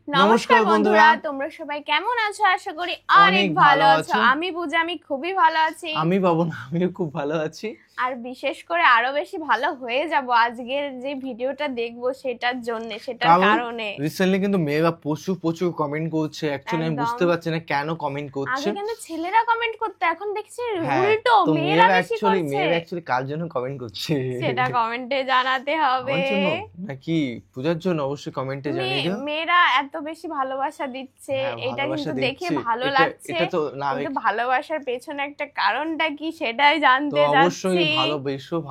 নমস্কার বন্ধুরা, তোমরা সবাই কেমন আছো? আশা করি অনেক ভালো আছো। আমি পূজা, আমি খুবই ভালো আছি। আমি পাবন, আমিও খুব ভালো আছি। আর বিশেষ করে আরো বেশি ভালো হয়ে যাব আজকের যে ভিডিওটা দেখবো সেটার জন্য, সেটার কারণে রিসেন্টলি কিন্তু মেয়েরা প্রচুর কমেন্ট করছে। অ্যাকচুয়ালি আমি বুঝতে পারছি না কেন কমেন্ট করছে। আগে কিন্তু ছেলেরা কমেন্ট করতে, এখন দেখছি উল্টো মেয়েরা বেশি করছে। মেয়েরা অ্যাকচুয়ালি কার জন্য কমেন্ট করছে সেটা কমেন্টে জানাতে হবে। আমার জন্য নাকি পূজার জন্য? অবশ্যই কমেন্টে জানিয়ে দিও। মেয়েরা এত বেশি ভালোবাসা দিচ্ছে, এটা কিন্তু দেখে ভালো লাগছে। এটা তো না, কিন্তু ভালোবাসার পেছনে একটা কারণটা কি সেটাই জানতে যাচ্ছি। অবশ্যই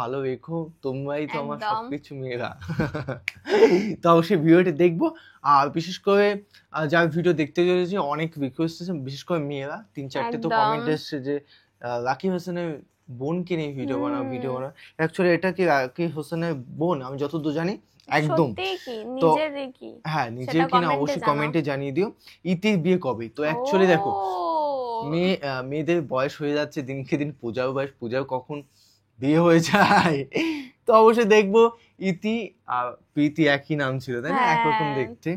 ভালো রেখো, তোমরাই তো আমার সবকিছু মেয়েরা। তো অবশ্যই ভিডিওটি দেখবো। আর বিশেষ করে যার ভিডিও দেখতে চলেছি অনেক রিকোয়েস্ট এসেছে, বিশেষ করে মেয়েরা 3-4টে তো কমেন্ট এসেছে যে রাকিব হোসেনের বোনকে নিয়ে ভিডিও বানাও। অ্যাকচুয়ালি এটা কি রাকিব হোসেনের বোন? আমি যতদূর জানি একদম তো হ্যাঁ, নিজের কিনা অবশ্যই কমেন্টে জানিয়ে দিও। ইতির বিয়ে কবে? তো অ্যাকচুয়ালি দেখো, মেয়েদের বয়স হয়ে যাচ্ছে দিনকে দিন, পূজার বয়স, পূজার কখন বিয়ে হয়ে যায়। তো অবশ্যই দেখবো। ইতি আর প্রীতি একই নাম ছিল, তাই না? একরকম দেখতে।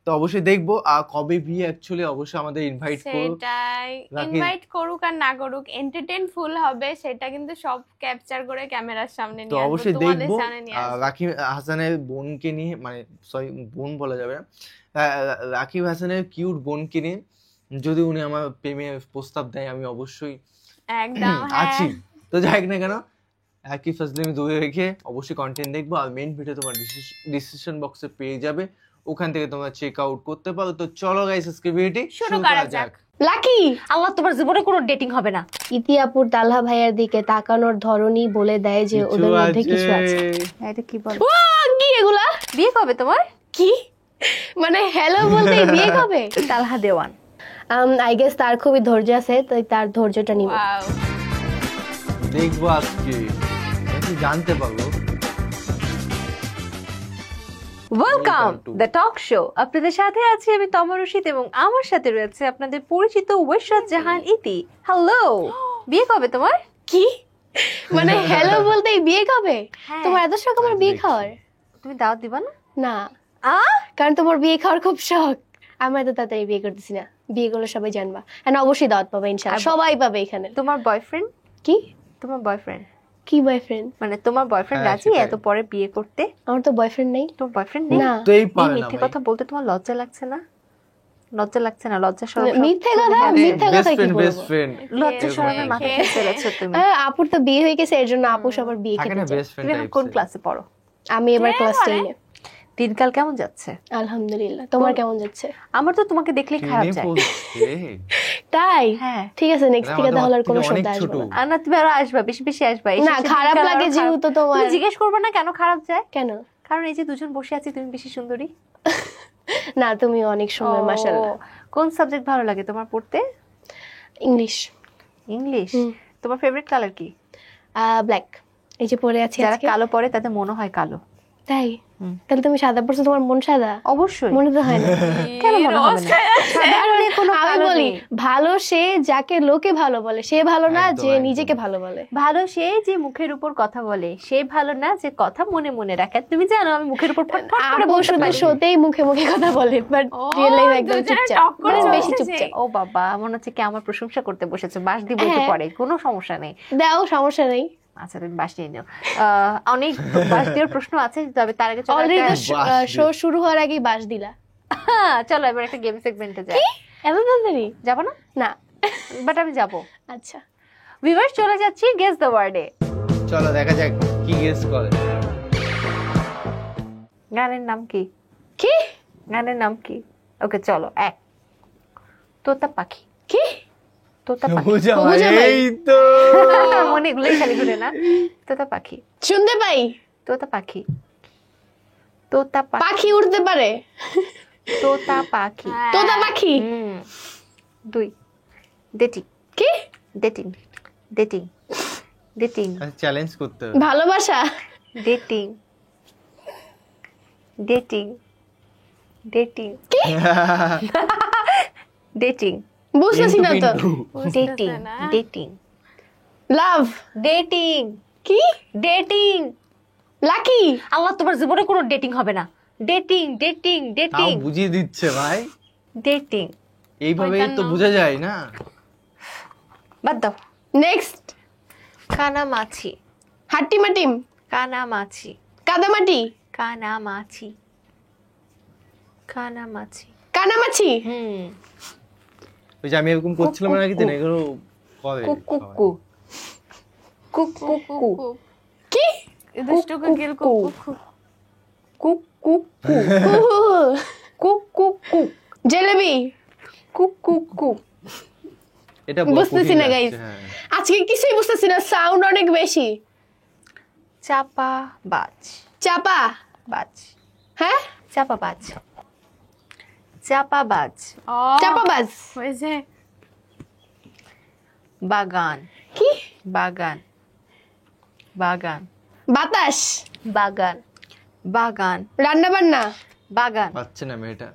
তো অবশ্যই দেখবো। আর কবে বিয়ে অ্যাকচুয়ালি অবশ্যই আমাদের ইনভাইট করুক। সেটাই, ইনভাইট করুক আর না করুক, এন্টারটেইনফুল হবে সেটা কিন্তু সব ক্যাপচার করে ক্যামেরার সামনে নিয়ে আসবো। তো অবশ্যই দেখবো রাকিব হাসানের বোনকে নিয়ে, মানে সরি বোন বলা যাবে না, রাকিব হাসানের কিউট বোনকে নিয়ে যদি উনি আমার প্রেমে প্রস্তাব দেয়, আমি অবশ্যই একদম আছি। তো যাই না কেন, একই ফাজলামি দূরে রেখে অবশ্যই কন্টেন্ট দেখবো। আর মেইন ভিডিও তোমার ডিসক্রিপশন বক্সে পেয়ে যাবে, ওখান থেকে তোমরা চেক আউট করতে পারো। তো চলো গাইস, আজকে ভিডিওটি শুরু করা যাক। লাকি, আল্লাহ তোমার জীবনে কোনো ডেটিং হবে না। ইতিআপুর তালহা ভাইয়ার দিকে তাকানোর ধরনই বলে দেয় যে ওদের মধ্যে কিছু আছে। এটা কি বল? ও কি এগুলা? বিয়ে কবে তোমার? কি মানে হ্যালো বলতে বিয়ে কবে? তালহা দেওয়ান আই গেস তার খুবই ধৈর্য আছে, তাই তার ধৈর্যটা নিব। দেখবো আজকে, আমি জানতে পারবো। Welcome the talk show. আপনাদের সাথে আছি আমি তমা রশিদ এবং আমার সাথে রয়েছে আপনাদের পরিচিত ওয়েশরাত জাহান ইতি। হ্যালো, বিয়ে কবে তোমার? কি মানে হ্যালো বলতে বিয়ে কবে? তোমার এত শখ আমার বিয়ে খাওয়ার? তুমি দাওয়াত দিবা না? না, কারণ তোমার বিয়ে খাওয়ার খুব শখ। আমি এত তাড়াতাড়ি বিয়ে করতেছি না, বিয়ে করলে সবাই জানবা। হ্যাঁ, অবশ্যই দাওয়াত পাবে ইনশাআল্লাহ, সবাই পাবে এখানে। তোমার বয়ফ্রেন্ড কি? তোমার বয়ফ্রেন্ড কি বয়ফ্রেন্ড? মানে তোমার বয়ফ্রেন্ড রাজি এত পরে বিয়ে করতে? আমার তো বয়ফ্রেন্ড নেই। তোমার বয়ফ্রেন্ড নেই? না, তুই পারে না। মিথ্যে কথা বলতে তোমার লজ্জা লাগছে না? লজ্জা লাগছে না? লজ্জা শরম মিথ্যে কথা কি বলবো? বেস্ট ফ্রেন্ড, লজ্জা শরমের মাথা ফেলেছো তুমি। আপুর তো বিয়ে হয়ে গেছে, এর জন্য আপু সবার বিয়ে থাকে না বেস্ট ফ্রেন্ড। তুমি কোন ক্লাসে পড়ো? আমি এবার ক্লাস 10 এ। দিনকাল কেমন যাচ্ছে? আলহামদুলিল্লাহ। তোমার কেমন যাচ্ছে? আমার তো তোমাকে দেখলেই খারাপ যায়। তাই? হ্যাঁ, ঠিক আছে, নেক্সট থেকে তাহলে আর কোনো শব্দ আসবে না। না, তুমি আরো আসবা, বেশি বেশি আসবা। না, খারাপ লাগে যেহেতু তোমার। তুমি জিজ্ঞেস করবে না কেন খারাপ যায়? কেন? কারণ এই যে দুজন বসে আছি, তুমি বেশি সুন্দরী। না, তুমি অনেক সুন্দর মাশাআল্লাহ। কোন সাবজেক্ট ভালো লাগে তোমার পড়তে? ইংলিশ। ইংলিশ। তোমার ফেভারিট কালার কি? ব্ল্যাক। এই যে পরে আছি যারা আজকে। কালো পরে তাদের মনে হয় কালো। তাই? তাহলে তুমি সাদা পরছো, তোমার মন সাদা? অবশ্যই। মনে তো হয় না। কেন মনে হবে না? সাধারণে কোনো আমি বলি, ভালো সে যাকে লোকে ভালো বলে, সে ভালো না যে নিজেকে ভালো বলে। ভালো সে যে মুখের উপর কথা বলে, সে ভালো না যে কথা মনে মনে রাখে। তুমি জানো আমি মুখের উপর ফটফট করে বলতে পারি। শোতেই মুখে মুখে কথা বলে, বাট রিয়েল লাইফে একদম চুপচাপ, বেশি চুপচাপ। ও বাবা, মনে হচ্ছে কি আমার প্রশংসা করতে বসেছে। বাস দিব তো পরে, কোনো সমস্যা নেই। দাও, সমস্যা নেই। আচ্ছা, তুমি বাস নিয়ে নাও। অনেক বাস দেওয়ার প্রশ্ন আছে, তবে তার আগে অলরেডি শো শুরু হওয়ার আগেই বাস দিলা। চলো এবার একটা গেম সেগমেন্টে যাই। এত তাড়াতাড়ি যাবো না? না, বাট আমি যাবো। আচ্ছা ভিউয়ার্স, চলে যাচ্ছি গেস দ্য ওয়ার্ডে। চলো দেখা যাক কি গেস করে। গানের নাম কি? কি গানের নাম কি? ওকে চলো। এক, তোতা পাখি। কি? তোতা পাখি। এই তো মনে এগুলোই খালি ঘুরে না। তোতা পাখি শুনতে পাই। তোতা পাখি। তোতা পাখি। পাখি উড়তে পারে। তোতা পাখি। তোতা পাখি। দুই, ডেটিং। কি? ডেটিং। ডেটিং। ডেটিং। চ্যালেঞ্জ করতে হবে। ভালোবাসা। ডেটিং। ডেটিং। ডেটিং। কি? ডেটিং। বুঝতেছি না তো। ডেটিং। ডেটিং। লাভ। ডেটিং। কি? ডেটিং। লাকি। আল্লাহ তোমার জীবনে কোনো ডেটিং হবে না। ডেটিং ডেটিং তাও ডেটিং বুঝিয়ে দিচ্ছে ভাই, ডেটিং। এইভাবে তো ওইটা না। বোঝা যায় না। বাদ দাও। নেক্সট, কানামাছি হাট্টিমাটিম, কানামাছি কাদামাটি, কানামাছি কানামাছি। কানামাছি, ওই যে আমি এরকম করছিলাম নাকি তো এগুলো করে কুকুকু কুকুকু কি দুষ্টু কোকিল কুকু কুকুকু কুকুকু জেলেবি। কুকুকু। এটা বুঝতেছি না গাইস, হ্যাঁ। আজকে কিছুই বুঝতেছি না, সাউন্ড অনেক বেশি। চাপা বাজ চাপা, বাজ হ্যাঁ চাপা বাজ চাপা বাজ। চাপাবাজ, হয়েছে। বাগান কি বাগান বাগান বাতাস, বাগান বাগান রান্না বান্না, বাগান পাচ্ছে না মেয়েটা।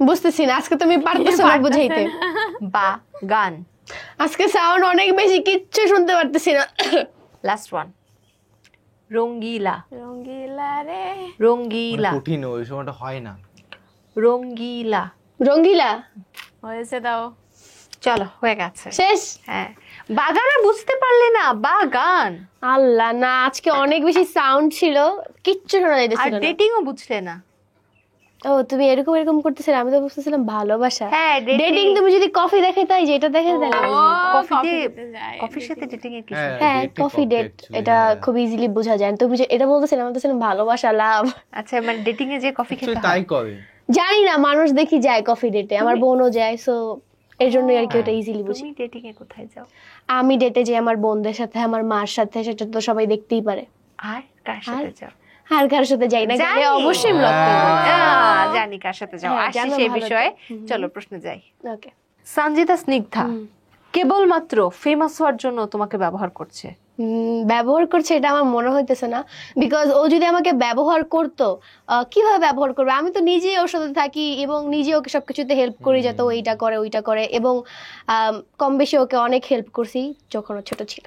বুঝতেছি না, আজকে তুমি পারতেছো না বুঝাইতে। বাগান। আজকে সাউন্ড অনেক বেশি, কিচ্ছু শুনতে পারতেছি না। লাস্ট ওয়ান রঙ্গিলা রঙ্গিলা রে। মানে রঙ্গিলা কঠিন, ওই সময়টা হয় না। রঙ্গিলা। রঙ্গিলা, হয়েছে দাও। চলো হয়ে গেছে। শেষ। হ্যাঁ, বাগান আর বুঝতে পারলে না? বাগান। আল্লাহ না, আজকে অনেক বেশি সাউন্ড ছিল, কিচ্ছু শোনা আর যাইতেছিল না। ডেটিংও বুঝলে না? ও তুমি এরকম এরকম করতেছিলে, আমি তো বুঝতেছিলাম ভালোবাসা। হ্যাঁ, ডেটিং তুমি যদি কফি দেখাই তাই যেটা দেখে তাহলে ও কফি কফি দিয়ে- খেতে যায়। কফির সাথে ডেটিং এর কি? হ্যাঁ dating কফি ডেট, actually, এটা হ্যাঁ। খুব ইজিলি বোঝা যায়। তুমি যে এটা বলতেছিলাম, আমি বলতেছিলাম ভালোবাসা লাভ। আচ্ছা, মানে ডেটিং এ যে কফি খেতে Actually হয়। তাই করে। জানি না, মানুষ দেখি যায় কফি ডেটে, আমার বোনও যায়, সো এর জন্যই আর কি ওটা ইজিলি বুঝি। তুমি ডেটিং এ কোথায় যাও? আমি ডেটে যাই আমার বোনদের সাথে, আমার মার সাথে, সেটা তো সবাই দেখতেই পারে। আর কার সাথে যাও? আর কার সাথে যাই না, গেলে জানি। অবশ্যই ব্লক করবো। জানি কার সাথে যাও। হ্যাঁ, আসছি জানো সেই ভালো তো। বিষয়ে। চলো প্রশ্নে যাই। ওকে। সঞ্জিতা স্নিগ্ধা কেবলমাত্র ফেমাস হওয়ার জন্য তোমাকে ব্যবহার করছে। ব্যবহার করছে এটা আমার মনে হইতেছে না, বিকজ ও যদি আমাকে ব্যবহার করতো, কিভাবে ব্যবহার করবে? আমি তো নিজেই ওর সাথে থাকি এবং নিজে ওকে সবকিছুতে হেল্প করি, যাতে ও এইটা করে ওইটা করে, এবং কম বেশি ওকে অনেক হেল্প করছি যখন ও ছোট ছিল।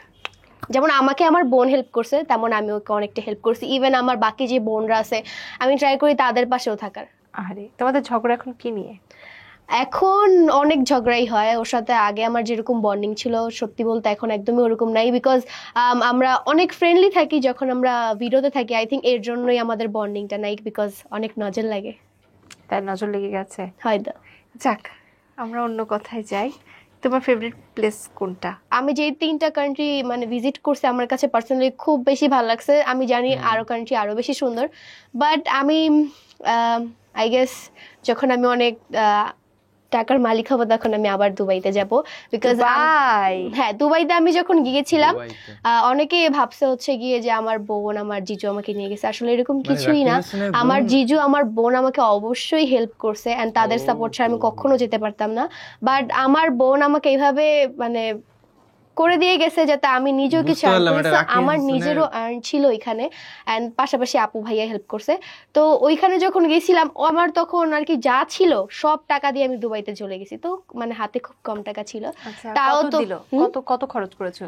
যেমন আমাকে আমার বোন হেল্প করছে, তেমন আমি ওকে অনেকটা হেল্প করছি। ইভেন আমার বাকি যে বোনরা আছে, আমি ট্রাই করি তাদের পাশেও থাকার। আরে তোমাদের ঝগড়া এখন কি নিয়ে? এখন অনেক ঝগড়াই হয় ওর সাথে। আগে আমার যেরকম বন্ডিং ছিল, সত্যি বলতে এখন একদমই ওরকম নাই, বিকজ আমরা অনেক ফ্রেন্ডলি থাকি যখন আমরা ভিডিওতে থাকি। আই থিঙ্ক এর জন্যই আমাদের বন্ডিংটা নাই, বিকজ অনেক নজর লাগে তার নজর লেগে গেছে হয়তো। যাক, আমরা অন্য কথায় যাই। তোমার ফেভারিট প্লেস কোনটা? আমি যে 3টা কান্ট্রি মানে ভিজিট করছি, আমার কাছে পার্সোনালি খুব বেশি ভালো লাগছে। আমি জানি আরো কান্ট্রি আরো বেশি সুন্দর, বাট আমি আই গেস যখন আমি অনেক টাকার মালিক হবো তখন আমি আবার দুবাইতে যাব, বিকজ বাই। হ্যাঁ দুবাইতে আমি যখন গিয়েছিলাম দুবাইতে। অনেকে ভাবছে হচ্ছে গিয়ে যে আমার বোন আমার জিজু আমাকে নিয়ে গেছে, আসলে এরকম মানে কিছুই না। রাকিব হাসানের আমার বোন? জিজু আমার বোন আমাকে অবশ্যই হেল্প করছে, এন্ড তাদের সাপোর্ট ছাড়া আমি কখনো যেতে পারতাম না। বাট আমার বোন আমাকে এইভাবে মানে করে দিয়ে গেছে যাতে আমি নিজেও বুঝতে কিছু পারলাম, এটা রাকিব আমার হাসানের- নিজেরও আর্ন ছিল এখানে, এন্ড পাশাপাশি আপু ভাইয়া হেল্প করছে। তো ওইখানে যখন গেছিলাম, আমার তখন আর কি যা ছিল সব টাকা দিয়ে আমি দুবাইতে চলে গেছি। তো মানে হাতে খুব কম টাকা ছিল, আচ্ছা, তাও কত তো দিল? হুম? কত কত খরচ করেছো?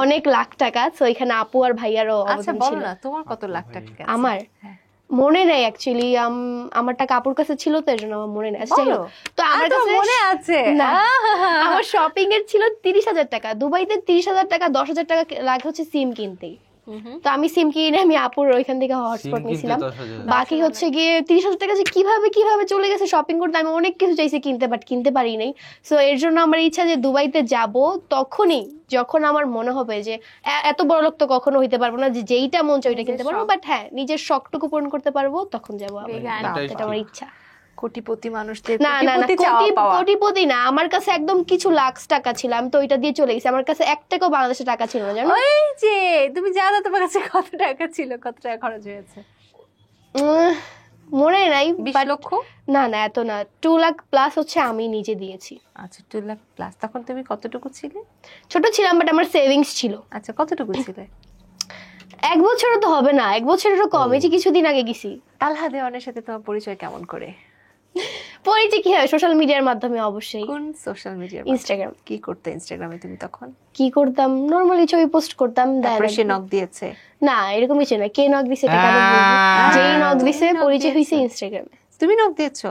অনেক লাখ টাকা। তো এখানে আপু আর ভাইয়ারও আচ্ছা অবদান বলো ছিল। না, তোমার কত লাখ টাকা গেছে? আমার হ্যাঁ। মনে নেই অ্যাকচুয়ালি, আমার টাকা আপুর কাছে ছিল তো এর জন্য আমার মনে নেই। আচ্ছা, যাই হোক। বলো। তো আমার তোমার কাছে মনে আছে? না, আমার শপিং এর ছিল 30,000 টাকা। দুবাইতে 30,000 টাকা, 10,000 টাকা লাগে হচ্ছে সিম কিনতেই। তো আমি সিম কিনে আমি আপুর ওইখান থেকে হটস্পট সিম নিয়েছিলাম। কিনতে 10,000 বাকি হচ্ছে গিয়ে 30,000 টাকা যে কিভাবে চলে গেছে শপিং করতে। আমি অনেক কিছু চাইছি কিনতে, বাট কিনতে পারি নাই। সো এর জন্য আমার ইচ্ছা যে দুবাইতে যাব তখনই যখন আমার মনে হবে যে এত বড় লোক তো কখনো হইতে পারবো না যে যেইটা মন চাই ওইটা কিনতে পারবো, বাট হ্যাঁ নিজের শখটুকু পূরণ করতে পারবো, তখন যাবো আবার। Big and এটা আমার ইচ্ছা। কোটিপতি মানুষদের না না না, কোটিপতি চাওয়া পাওয়া। কোটিপতি না, আমার কাছে একদম কিছু লাখ টাকা ছিল, আমি তো ওইটা দিয়ে চলে গেছি। আমার কাছে 1 টাকাও বাংলাদেশের টাকা ছিল না, জানো। ওই যে তুমি জানো তোমার কাছে কত টাকা ছিল, কত টাকা খরচ হয়েছে? মনে নাই, 20 but লক্ষ? না না এত না, 2 লাখ প্লাস হচ্ছে আমি নিজে দিয়েছি। আচ্ছা 2 লাখ প্লাস। তখন তুমি কতটুকু ছিলে? ছোট ছিলাম, বাট আমার সেভিংস ছিল। আচ্ছা কতটুকু ছিলে? 1 বছরও তো হবে না, 1 বছরেরও কম। এই যে কিছুদিন আগে গেছি। তালহা দেওয়ানের সাথে তোমার পরিচয় কেমন করে? পরিচয় কি হয় সোশ্যাল মিডিয়ার মাধ্যমে অবশ্যই। কোন সোশ্যাল মিডিয়া? ইনস্টাগ্রাম। কি করতে ইনস্টাগ্রামে তুমি তখন? কি করতাম, নরমালি ছবি পোস্ট করতাম। তারপরে সে নক দিয়েছে? না, এরকম কিছু না। কে নক দিছে এটা কেন বলবো? যেই নক দিছে পরিচয় হইছে ইনস্টাগ্রামে। তুমি নক দিয়েছো?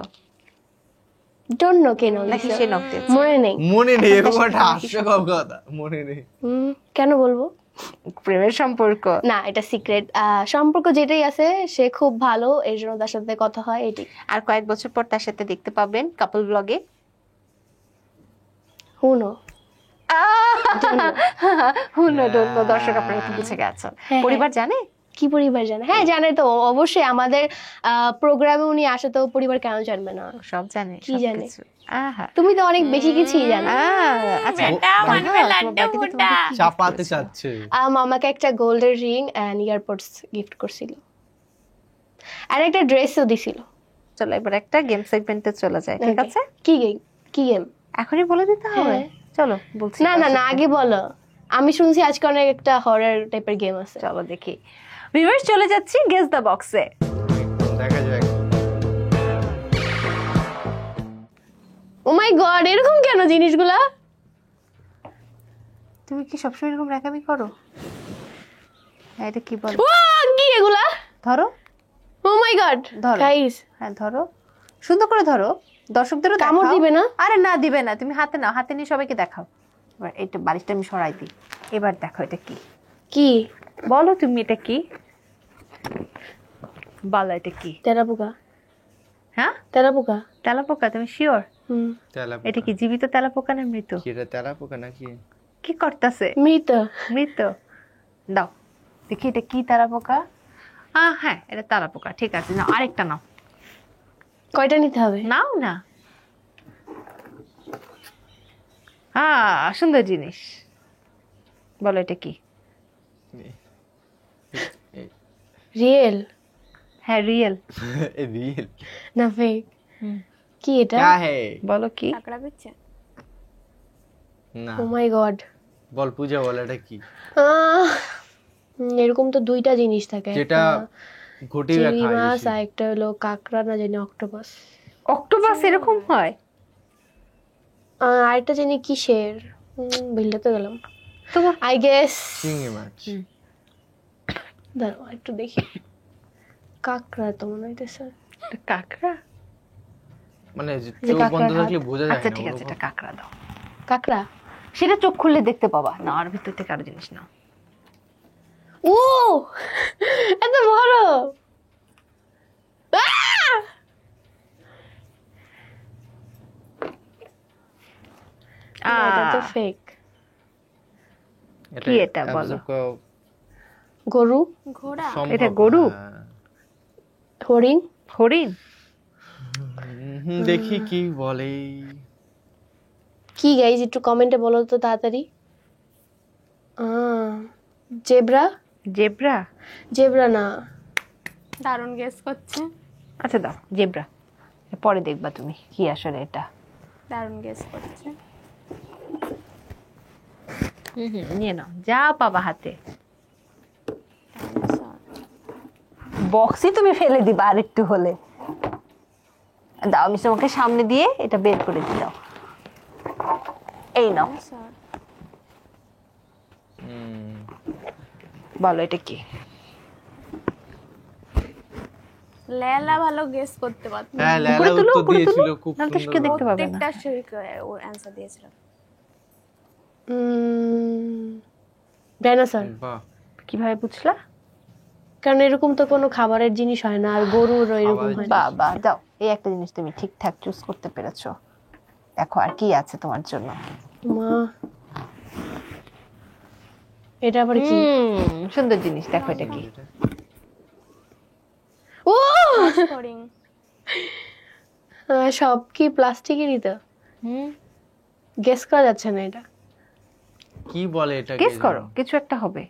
ডোন্ট নো কে নক নাকি দিছে, সে নক দিয়েছে? মনে নেই। মনে নেই, এরকম একটা হাস্যকর কথা মনে নেই। কেন বলবো? প্রেমের সম্পর্ক? না, এটা সিক্রেট। সম্পর্ক যেটাই আছে সে খুব ভালো, এর জন্য তার সাথে কথা হয় এটি। আর কয়েক বছর পর তার সাথে দেখতে পাবেন কাপল ব্লগে। হুনো হুনো ডোন্ট নো, দর্শক আপনারা কি বুঝে গেছেন? পরিবার জানে? কি পরিবার জানে? হ্যাঁ জানে তো, অবশ্যই। আমাদের প্রোগ্রামে উনি আসে তো, পরিবার কেন জানবে না? সব জানে। কি জানে? সবকিছু। আহা, তুমি তো অনেক বেশি কিছুই জানো। আচ্ছা, বেটা মানবে লাড্ডু ফুটা। চাপাতে চাচ্ছে। আমাকে একটা গোল্ডের রিং এন্ড ইয়ারপডস গিফট করছিল, আর একটা ড্রেসও দিছিল। চলো এবার একটা গেম সেগমেন্টে চলে যায়, ঠিক Okay. আছে? কি গেম? কি গেম? এখনই বলে দিতে হবে? হ্যাঁ। চলো বলছি। না না না, আগে বলো। আমি শুনছি আজকে অনেক একটা হরর টাইপের গেম আছে। চলো দেখি। ভিউয়ার্স, চলে যাচ্ছি গেস দ্য বক্সে। দেখা যাক। ও মাই গড, এরকম কেন জিনিসগুলা? তুমি কি সবসময় এরকম র্যাকামি করো? হ্যাঁ, এটা কি বল? ও কি এগুলা? ধরো। ও মাই গড, ধরো। গাইস হ্যাঁ ধরো, সুন্দর করে ধরো, দর্শকদেরও কামড় দেখাও। দিবে না? আরে না, দিবে না। তুমি হাতে নাও, হাতে নিয়ে সবাইকে দেখাও। এবার এটা বালিশটা আমি সরাই দিই। এবার দেখো এটা কি। কি? বলো তুমি এটা কি? বলো এটা কি? তেলাপোকা। হ্যাঁ, তেলাপোকা। তেলাপোকা? তুমি শিওর? তেলাপোকা। এটা কি জীবিত তেলাপোকা না মৃত? কি এটা তেলাপোকা নাকি? কি করতেছে? মৃত। মৃত। দাও দেখি এটা কি তেলাপোকা। হ্যাঁ, এটা তেলাপোকা। ঠিক আছে, নাও আরেকটা নাও। কয়টা নিতে হবে? নাও না। সুন্দর জিনিস। বলো এটা কি? রিয়েল? হ্যাঁ রিয়েল। রিয়েল না ফেক? কি এটা? क्या है? বলো কি? কাকড়া বিচ্ছে। না ও মাই গড। বল পূজা, বল এটা কি? এরকম তো দুইটা জিনিস থাকে, যেটা ঘটি চিংড়ি রাখা মাছ আর একটা হলো কাঁকড়া, না জানি অক্টোপাস। অক্টোপাস এরকম হয়? আরেকটা জানি কিসের, ভুলে তো গেলাম। তোমার আই গেস চিংড়ি মাছ। দাঁড়াও একটু দেখি। কাঁকড়া তো মনে হইতেছে। কাঁকড়া? মানে যে চোখ বন্ধ কাঁকড়ার থাকলে বোঝা যায় না। আচ্ছা ঠিক আছে, ওরকম। এটা কাঁকড়া দাও। কাঁকড়া? সেটা চোখ খুললে দেখতে পাবা না, আর ভিতর থেকে আরো জিনিস নাও। ও এত বড়! আহ! এটা তো ফেক। কি এটা বলো? গরু? ঘোড়া। সম্ভব এটা গরু? না। হরিণ? হরিণ? দেখি কি বলে। কি গাইজ, একটু কমেন্টে বলো তো তাড়াতাড়ি। জেব্রা? জেব্রা? জেব্রা না। দারুণ গেস করছে। আচ্ছা দাও জেব্রা, পরে দেখবা তুমি কি আসলে এটা। দারুণ গেস করছে। নিয়ে নাও, যা পাবা হাতে। বক্সই তুমি ফেলে দিবা আর একটু হলে। দাও, আমি তোমাকে সামনে দিয়ে এটা বের করে দিও। এই নাও। বলো এটা কি? লেলা ভালো গেস করতে পারতো। হ্যাঁ লেলা উপরে তুলো, উত্তর উপরে তুলো। দিয়েছিল খুব নাহলে তো সুন্দর। কেউ দেখতে পাবে না। প্রত্যেকটা সঠিক ওর অ্যানসার দিয়েছিল। ডাইনোসর। বাহ, কিভাবে বুঝলা? কারণ এরকম তো কোনো খাবারের জিনিস হয় না, আর গরুর এরকম হয় না। বাবা দাও, এই একটা জিনিস তুমি ঠিকঠাক চুজ করতে পেরেছো। দেখো আর কি আছে তোমার জন্য। মা, এটা আবার কি? সুন্দর জিনিস, দেখো এটা কি। ও ফড়িং। সব কি প্লাস্টিকেরই তো? গেস করা যাচ্ছে না এটা। কি বলে এটা? গেস করো, কিছু একটা হবে।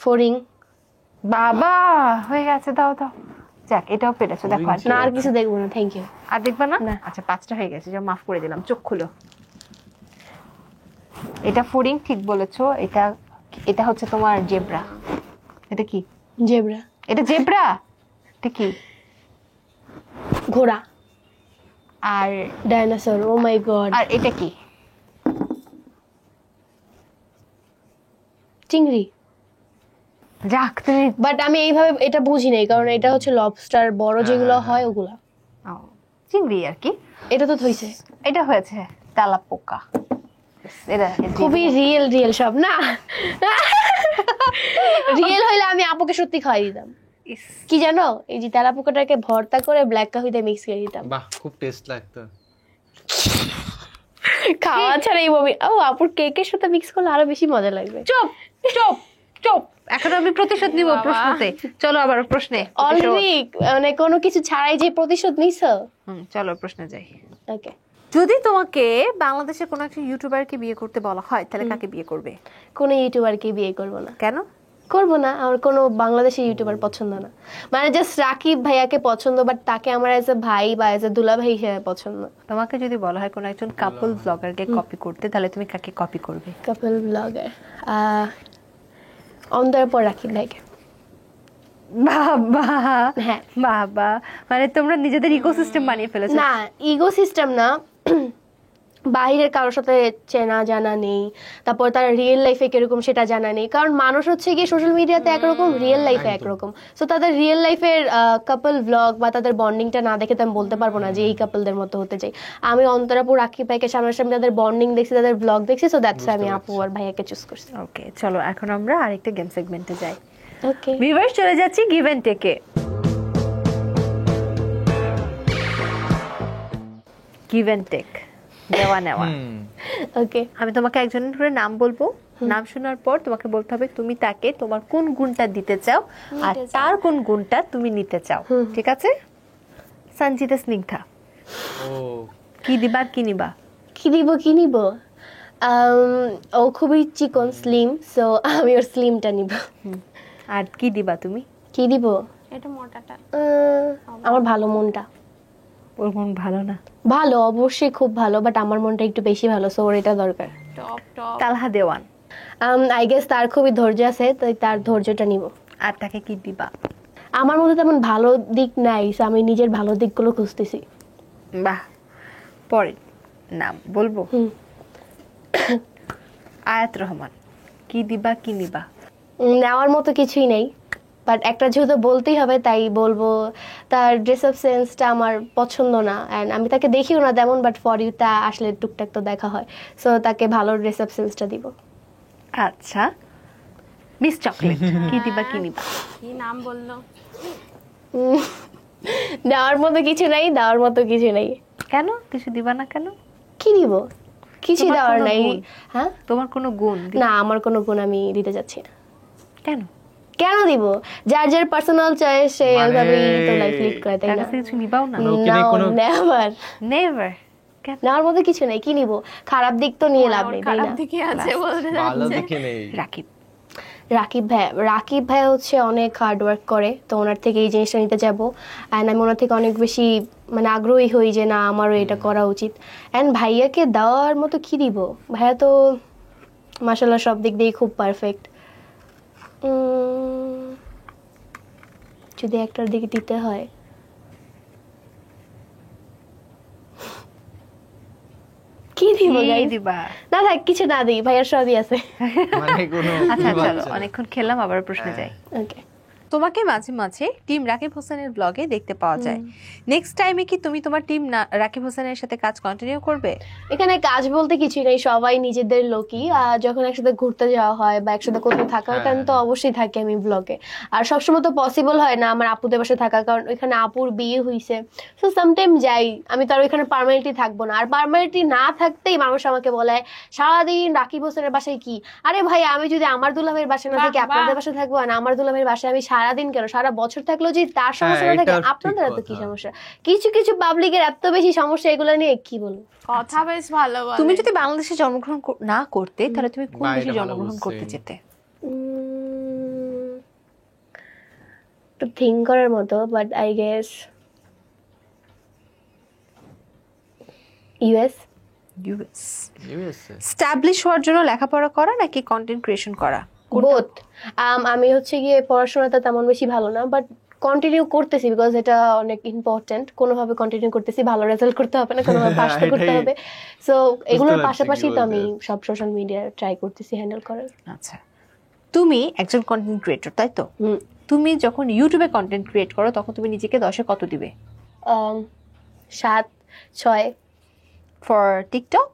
ফড়িং? বাবা হয়ে গেছে, দাও দাও। যাক, এটাও পেরেছো। দেখো আর না, আর কিছু দেখবো না, থ্যাংক ইউ। আর দেখবা না? না। আচ্ছা 5টা হয়ে গেছে, যা মাফ করে দিলাম। চোখ খুলো। এটা ফড়িং, ঠিক বলেছো। এটা এটা হচ্ছে তোমার জেব্রা। এটা কি? জেব্রা? এটা জেব্রা? এটা কি? ঘোড়া? আর ডাইনোসর, ও মাই গড। আর এটা কি? চিংড়ি। যাক তুমি বাট আমি এইভাবে এটা বুঝি নাই, কারণ এটা হচ্ছে লবস্টার, বড় যেগুলো হয় ওগুলা। চিংড়ি আর কি। এটা তো থইছে। এটা হয়েছে তেলাপোকা। এটা খুবই রিয়েল সব না। রিয়েল হইলে আমি আপুকে সত্যি খাওয়াই দিতাম। কি জানো, এই যে তেলাপোকাটাকে ভর্তা করে ব্ল্যাক কফিতে মিক্স করে দিতাম। বাহ, খুব টেস্ট লাগতো। খাওয়া ছাড়া এই বমি, ও আপুর কেকের সাথে মিক্স করলে আরো বেশি মজা লাগবে। চুপ চুপ চুপ, এখন আমি প্রতিশোধ নিব প্রশ্নতে। চলো আবার প্রশ্নে। অলরেডি মানে কোনো কিছু ছাড়াই যে প্রতিশোধ নিছো। চলো প্রশ্নে যাই। ওকে, যদি তোমাকে বাংলাদেশের কোনো একটা ইউটিউবারকে বিয়ে করতে বলা হয় তাহলে কাকে বিয়ে করবে? কোনো ইউটিউবারকে বিয়ে করবো না। কেন করবো না? আমার কোনো বাংলাদেশি ইউটিউবার পছন্দ না। মানে জাস্ট রাকিব ভাইয়াকে পছন্দ, বাট তাকে আমার এজ এ ভাই বা এজ এ দুলা ভাই হিসেবে পছন্দ। তোমাকে যদি বলা হয় কোনো একজন কাপল ব্লগারকে কপি করতে তাহলে তুমি কাকে কপি করবে? কাপল ব্লগার অন্তরের পর রাকিব ভাইকে। বাবা হ্যাঁ, বাবা, মানে তোমরা নিজেদের ইকোসিস্টেম বানিয়ে ফেলেছো। না ইগো সিস্টেম না, বাইরের কারোর সাথে চেনা জানা নেই, তারপর তার রিয়েল লাইফে কিরকম সেটা জানা নেই। কারণ মানুষ হচ্ছে গিয়ে সোশ্যাল মিডিয়াতে একরকম, রিয়েল লাইফে একরকম। সো তাদের রিয়েল লাইফের কাপল ব্লগ বা তাদের বন্ডিংটা না দেখে তো আমি বলতে পারবো না যে এই কাপলদের মতো হতে চাই। আমি অন্তরাপুর রাকিব ভাইকে সামনাসামনি তাদের বন্ডিং দেখছি, তাদের ব্লগ দেখছি, সো দ্যাটস আমি আপু আর ভাইয়াকে চুজ করছি। ওকে, চলো এখন আমরা আরেকটা গেম সেগমেন্টে যাই। ওকে, ভিউয়ার্স, চলে যাচ্ছি গিভ এন্ড টেকে। গিভ এন্ড টেক, দেওয়া নেওয়া। ওকে, আমি তোমাকে একজনের করে নাম বলবো, নাম শোনার পর তোমাকে বলতে হবে তুমি তাকে তোমার কোন গুণটা দিতে চাও আর তার কোন গুণটা তুমি নিতে চাও। ঠিক আছে? সঞ্জিতা স্নিগ্ধা, ও কি দিবা কি নিবা? কি নিব? ও খুবই চিকন স্লিম, সো আমি ওর স্লিমটা নিব। আর কি দিবা তুমি? কি দিব? এটা মোটাটা। আমার ভালো মনটা। ওর মন ভালো না? ভালো, অবশ্যই খুব ভালো, বাট আমার মনটা একটু বেশি ভালো, সো ওর এটা দরকার। Top top. Talha Dewan, I guess তার খুবই ধৈর্য আছে, তাই তার ধৈর্যটা নিব। আর তাকে কি দিবা? আমার মধ্যে তেমন ভালো দিক নাই, so আমি নিজের ভালো দিকগুলো খুঁজতেছি। বাহ, পরের নাম বলবো। আয়াত রহমান, কি দিবা কি নিবা? নেওয়ার মতো কিছুই নেই, বাট একটা যেহেতু বলতেই হবে তাই বলবো, তার ড্রেস আপ সেন্সটা আমার পছন্দ না, অ্যান্ড আমি তাকে দেখিও না তেমন, বাট ফর ইউ তা আসলে টুকটাক তো দেখা হয়, সো তাকে ভালো ড্রেস আপ সেন্সটা দিব। আচ্ছা, মিস চকলেট, কি দিবা কি নিবা? কি নাম বললো? দেওয়ার মতো কিছু নাই, দেওয়ার মতো কিছু নাই। কেন কিছু দিবা না কেন? কি দিব? কিছু তোমার দেওয়ার কোনো নাই। গুণ? হ্যাঁ, তোমার কোনো গুণ? না আমার কোনো গুণ আমি দিতে যাচ্ছি না। কেন? কেন দিব? যার যার পার্সোনাল চয়েস, সে মানে- ওইভাবেই তো লাইফ লিড করে, তাই তার না? কাছে কিছু নিবাও না? নেভার। নেভার। নেওয়ার মতো কিছু নাই, কি নিব? খারাপ দিক তো নিয়ে লাভ নেই, তাই খারাপ না? দিকে আছে বলতে ভালো যাচ্ছে। দিকে নেই। রাকিব, রাকিব ভাই হচ্ছে অনেক হার্ড ওয়ার্ক করে, তো ওনার থেকে এই জিনিসটা নিতে যাবো। অ্যান্ড আমি ওনার থেকে অনেক বেশি মানে আগ্রহী হই যে না আমারও এটা করা উচিত। অ্যান্ড ভাইয়াকে দেওয়ার মতো কি দিব? ভাইয়া তো মাশাআল্লাহ সব দিক দিয়ে খুব পারফেক্ট। যদি একটার দিকে দিতে হয়, কি দিব কি guys? দিবা? না থাক, কিছু না দিই, ভাইয়ার সবই আছে। মানে কোনো আচ্ছা কি চলো, বাচ্চা না। অনেকক্ষণ খেললাম, আবার প্রশ্নে যাই। ওকে, তোমাকে মাঝে মাঝে টিম রাকিব হোসেনের ব্লগে দেখতে পাওয়া যায়। নেক্সট টাইমে কি তুমি তোমার টিম রাকিব হোসেনের সাথে কাজ কন্টিনিউ করবে? এখানে কাজ বলতে কিছুই নেই, সবাই নিজেদের লোকই। যখন একসাথে ঘুরতে যাওয়া হয় বা একসাথে কোথাও থাকা হয়, তখন তো অবশ্যই থাকি আমি ব্লগে। আর সবসময় তো পসিবল হয় না আমার আপুদের বাসায় থাকা, কারণ ওইখানে আপুর বিয়ে হয়েছে, সো সামটাইম যাই। আমি তো আর ওইখানে পার্মানেন্টলি থাকবো না, আর পার্মানেন্টলি না থাকতেই মানুষ আমাকে বলে সারাদিন রাকিব হোসেনের বাসায় কি। আরে ভাই, আমি যদি আমার দুলাভাইয়ের বাসায় না থাকি আপনাদের বাসায় থাকবো, আর আমার দুলাভাইয়ের বাসায় আমি সারাদিন কেন, সারা বছর থাকলেও যদি তার সমস্যা না থাকে, এটাও ঠিক আপনাদের এত কি কথা। সমস্যা? কিছু কিছু পাবলিকের এত বেশি সমস্যা, এগুলো নিয়ে কি বলবো? কথা বেশ ভালো বলে। তুমি যদি বাংলাদেশে জন্মগ্রহণ না করতে তাহলে তুমি কোন বাইরে দেশে ভালো জন্মগ্রহণ বলছে। করতে যেতে? একটু থিঙ্ক করার মতো, but I guess US. US. USA establish হওয়ার জন্য লেখাপড়া করা নাকি কন্টেন্ট ক্রিয়েশন করা? বোথ। আমি হচ্ছে গিয়ে পড়াশোনাটা তেমন বেশি ভালো না, বাট কন্টিনিউ করতেছি বিকজ এটা অনেক ইম্পর্টেন্ট। কোনোভাবে কন্টিনিউ করতেছি, ভালো রেজাল্ট করতে হবে না, কোনোভাবে পাস করতে হবে। সো এগুলোর পারছি পাশাপাশি কি তো আমি বলতে। সব সোশ্যাল মিডিয়া ট্রাই করতেছি হ্যান্ডেল করার। আচ্ছা, তুমি একজন কন্টেন্ট ক্রিয়েটর, তাই তো? তুমি যখন ইউটিউবে কন্টেন্ট ক্রিয়েট করো তখন তুমি নিজেকে 10-এ কত দিবে? 7, 6। For TikTok?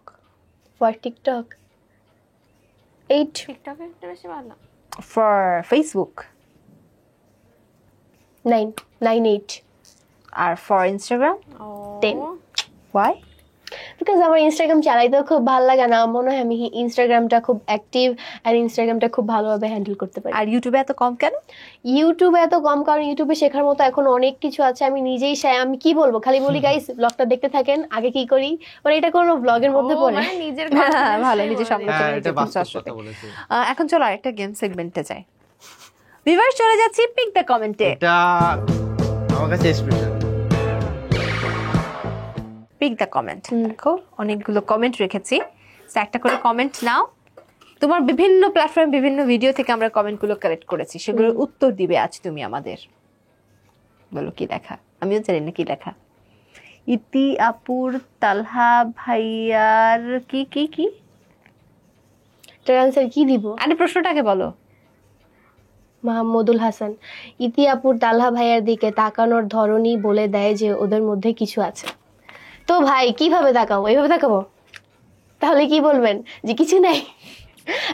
For TikTok 8। টিকটকে একটু বেশি ভালো। For Facebook? 9, 9, 8। আর ফর ইনস্টাগ্রাম? 10। ওয়াই? বিকজ আমার ইনস্টাগ্রাম চালাইতেও খুব ভালো লাগে না, মনে হয় আমি ইনস্টাগ্রামটা খুব অ্যাক্টিভ আর ইনস্টাগ্রামটা খুব ভালোভাবে হ্যান্ডেল করতে পারি। আর ইউটিউবে এত কম কেন? ইউটিউবে এত কম কারণ ইউটিউবে শেখার মতো এখন অনেক কিছু আছে। আমি নিজেই আমি কি বলবো, খালি বলি গাইস ব্লগটা দেখতে থাকেন, আগে কি করি, মানে এটা কোনো ব্লগের মধ্যে পড়ে। মানে নিজের ভালো, নিজের সমালোচনা হ্যাঁ, নিজে এটা করছো বাস্তব আসলে। কথা বলেছে। এখন চলো আরেকটা গেম সেগমেন্টে যাই। ভিউয়ার্স চলে যাচ্ছি পিক দ্য কমেন্টে। এটা আমার কাছে স্পেশাল। Pick the comment. দেখো অনেকগুলো কমেন্ট রেখেছি, তো একটা করে কমেন্ট নাও। তোমার বিভিন্ন প্ল্যাটফর্ম, বিভিন্ন ভিডিও থেকে আমরা কমেন্টগুলো কালেক্ট করেছি, সেগুলোর উত্তর দিবে আজ তুমি আমাদের। বলো কি লেখা, আমিও জানি না কি লেখা। ইতি আপুর তালহা ভাইয়ার কি কি কি এটার অ্যান্সার কি দিব? আরে প্রশ্নটাকে বলো। মাহমুদুল হাসান, ইতি আপুর তালহা ভাইয়ার দিকে তাকানোর ধরনই বলে দেয় যে ওদের মধ্যে কিছু আছে। তো ভাই কিভাবে তাকাবো? এইভাবে তাকাবো? তাহলে কি বলবেন যে কিছু নাই?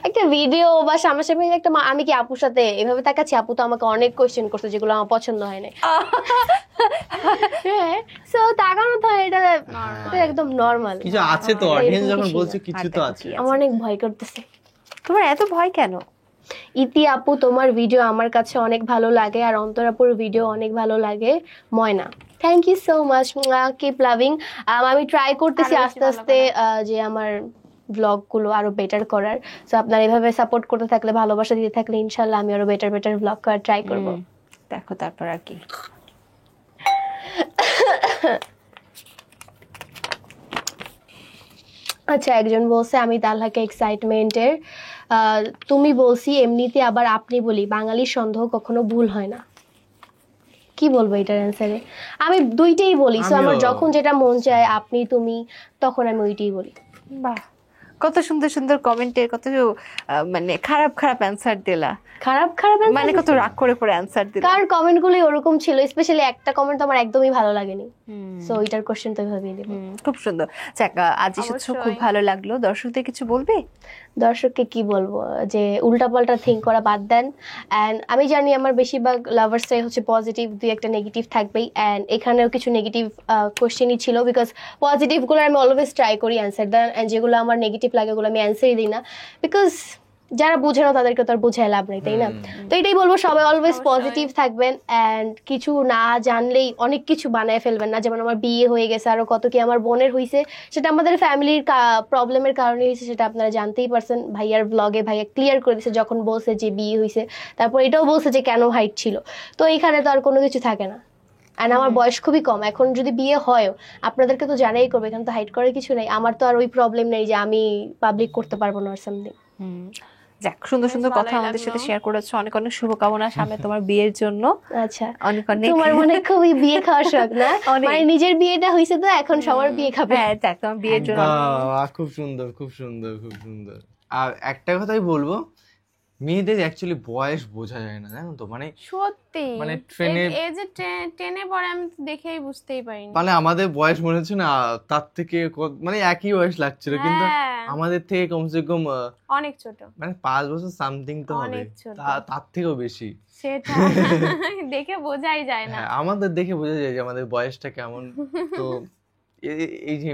একটা ভিডিও বা সামনাসামনি একটা আমি কি আপুর সাথে এভাবে তাকাচ্ছি? আপু তো আমাকে অনেক কোয়েশ্চেন করছে যেগুলো আমার পছন্দ হয় না। হ্যাঁ, সো তাকানো তো এটা একদম নরমাল। কিছু আছে তো, অডিয়েন্স যখন বলছে কিছু তো আছে। আমার অনেক ভয় করতেছে। তোমার এত ভয় কেন? ইতি আপু তোমার ভিডিও আমার কাছে অনেক ভালো লাগে, আর অন্তরাপুর ভিডিও অনেক ভালো লাগে। Moyna, thank you so much, keep loving. আমি ট্রাই করতেছি আরো বেশি আস্তে আস্তে যে আমার ব্লগগুলো আরো বেটার করার। সো আপনারা এভাবে সাপোর্ট করতে থাকলে, ভালোবাসা দিতে থাকলে ইনশাল্লাহ আমি আরো বেটার ব্লগ করার ট্রাই করব। দেখো তারপর আর কি। আচ্ছা, একজন বলছে আমি তালহাকে এক্সাইটমেন্টের, তুমি বলছি এমনিতে, আবার আপনি বলি, বাঙালির সন্দেহ কখনো ভুল হয় না। কি বলবো এটার অ্যান্সারে? আমি দুইটাই বলি। সো আমার যখন যেটা মন চায়, আপনি তুমি, তখন আমি ওইটাই বলি। বাহ, কত সুন্দর সুন্দর কমেন্টের কত মানে খারাপ খারাপ অ্যান্সার দিলা। খারাপ মানে কত রাগ করে পরে অ্যান্সার দিলা। কার কমেন্টগুলো ওরকম ছিল, স্পেশালি একটা কমেন্ট আমার একদমই ভালো লাগেনি। সো এটার কোশ্চেন তো এভাবেই দেব। খুব সুন্দর। যাক, আজ এসেছো, খুব ভালো লাগলো। দর্শকদের কিছু বলবে? দর্শককে কি বলবো, যে উল্টাপাল্টা থিঙ্ক করা বাদ দেন। অ্যান্ড আমি জানি আমার বেশিরভাগ লাভার্সরাই হচ্ছে পজিটিভ, দুই একটা নেগেটিভ থাকবেই। অ্যান্ড এখানেও কিছু নেগেটিভ কোশ্চেনই ছিল, বিকজ পজিটিভগুলো আমি অলওয়েজ ট্রাই করি অ্যান্সার দেন, অ্যান্ড যেগুলো আমার নেগেটিভ লাগে ওগুলো আমি অ্যান্সারই দিই না, বিকজ যারা বুঝে না তাদেরকে তো আর বুঝায় লাভ নেই, তাই না? তো এটাই বলবো, সবাই অলওয়েজ পজিটিভ থাকবেন। অ্যান্ড কিছু না জানলেই অনেক কিছু বানায় ফেলবেন না। যেমন আমার বিয়ে হয়ে গেছে, আরো কত কি আমার বোনের হয়েছে, সেটা আমাদের ফ্যামিলির প্রবলেমের কারণে হয়েছে, সেটা আপনারা জানতেই পারছেন। ভাইয়ার ব্লগে ভাইয়া ক্লিয়ার করে দিয়েছে যখন বলছে যে বিয়ে হয়েছে, তারপর এটাও বলছে যে কেন হাইট ছিল। তো এইখানে তো আর কোনো কিছু থাকে না। আর আমার বয়স খুবই কম, এখন যদি বিয়ে হয় আপনাদেরকে তো জানাই করবে, এখানে তো হাইট করার কিছু নেই। আমার তো আর ওই প্রবলেম নেই যে আমি পাবলিক করতে পারবো না আর সামথিং। যাক, সুন্দর সুন্দর কথা আমাদের সাথে শেয়ার করেছো। অনেক অনেক শুভকামনা সামনে তোমার বিয়ের জন্য। আচ্ছা, অনেক অনেক। তোমার মনে খুবই বিয়ে খাওয়ার শখ না? মানে নিজের বিয়েটা হয়েছে তো এখন সবার বিয়ে খাবে। হ্যাঁ, যাক, তোমার বিয়ের জন্য। খুব সুন্দর, খুব সুন্দর, খুব সুন্দর। আর একটা কথাই বলবো, মেয়েদের অ্যাকচুয়ালি বয়স বোঝা যায় না, জানো তো। মানে সত্যি, মানে ট্রেনে এই যে টেনে পড়ে আমি তো দেখেই বুঝতেই পারিনি। মানে আমাদের বয়স মনে হচ্ছে না তার থেকে মানে একই বয়স লাগছিল, কিন্তু হ্যাঁ, আমাদের থেকে কমসে কম অনেক ছোট, মানে 5 বছর সামথিং তো হবে, অনেক ছোট। তার থেকেও বেশি। সেটা দেখে বোঝাই যায় না। হ্যাঁ, আমাদের দেখে বোঝা যায় যে আমাদের বয়সটা কেমন। তো এই যে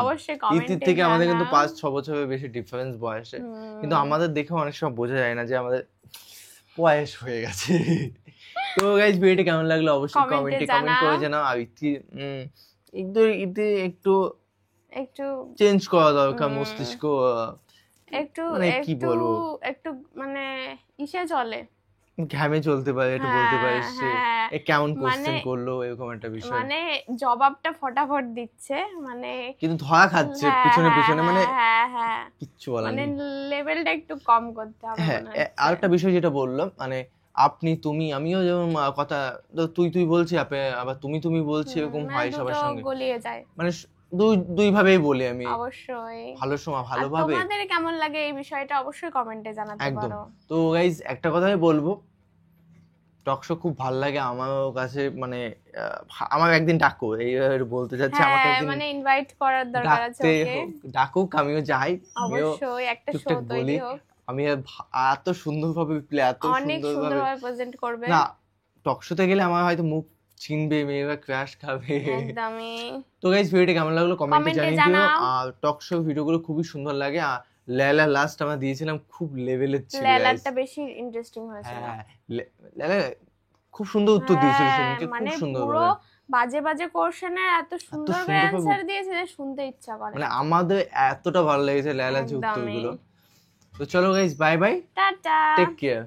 অবশ্যই ইতির কমেন্টে থেকে আমাদের কিন্তু 5-6 বছরের বেশি ডিফারেন্স বয়সে, কিন্তু আমাদের দেখে অনেক সময় বোঝা যায় না যে আমাদের বয়স হয়ে গেছে। তো গাইস, ভিডিওটা কেমন লাগলো অবশ্যই কমেন্টে কমেন্ট করে জানাও। আর ইতি একটু একটু চেঞ্জ করা দরকার, মস্তিষ্ক একটু মানে কি বলবো, একটু মানে ইসে চলে, ঘামে চলতে পারে, একটু বলতে পারে সে হ্যাঁ, এ কেমন কোশ্চেন মানে- করলো, এরকম একটা বিষয়। মানে জবাবটা ফটাফট দিচ্ছে, মানে কিন্তু ধরা খাচ্ছে হ্যাঁ, পিছনে হ্যাঁ, পিছনে, মানে হ্যাঁ হ্যাঁ, কিচ্ছু বলার মানে নেই। লেভেলটা একটু কম করতে হবে হ্যাঁ, মনে হচ্ছে। আরেকটা বিষয় যেটা বললাম, মানে আপনি তুমি আমিও যেমন কথা তো তুই বলছি আবার তুমি বলছি, এরকম হয় সবার দুটো সঙ্গে, গলিয়ে যায় মানে দুই ভাবেই বলি আমি, অবশ্যই। ভালো সময় আর ভালোভাবে। তোমাদের কেমন লাগে এই বিষয়টা অবশ্যই কমেন্টে জানাতে একদম। পারো। তো গাইজ একটা কথাই বলবো, টক শো খুব ভালো লাগে আমার কাছে, মানে আমার একদিন ডাকো, এই বলতে চাচ্ছি, আমাকে হ্যাঁ একদিন মানে ইনভাইট করার দরকার আছে ওকে। ডাকুক, আমিও যাই, আমিও অবশ্যই একটা শো টুকটাক তৈরি বলি। হোক, আমি এত সুন্দরভাবে এত অনেক সুন্দরভাবে সুন্দরভাবে প্রেজেন্ট করবে। না, টক শোতে গেলে আমার হয়তো মুখ চিনবে, মেয়েরা ক্র্যাশ খাবে। একদমই। তো গাইস ভিডিওটা কেমন লাগলো কমেন্টে কমেন্টে জানিয়ে দিও। জানাও। আর টক শো ভিডিওগুলো খুবই সুন্দর লাগে। আর লেলা লাস্ট আমরা দিয়েছিলাম, খুব লেভেলের ছিল guys। লেলারটা বেশি ইন্টারেস্টিং হয়েছিল। হ্যাঁ লেলা খুব সুন্দর উত্তর দিয়েছিল হ্যাঁ, সেদিনকে, খুব মানে সুন্দর পুরো ভাবে। বাজে বাজে কোশ্চেনের এত সুন্দর সুন্দরভাবে অ্যানসার দিয়েছে যে শুনতে ইচ্ছা করে। মানে আমাদের এতটা ভালো লেগেছে লেলার যে একদমই। উত্তরগুলো। তো চলো গাইস, বাই বাই, টাটা। Take care.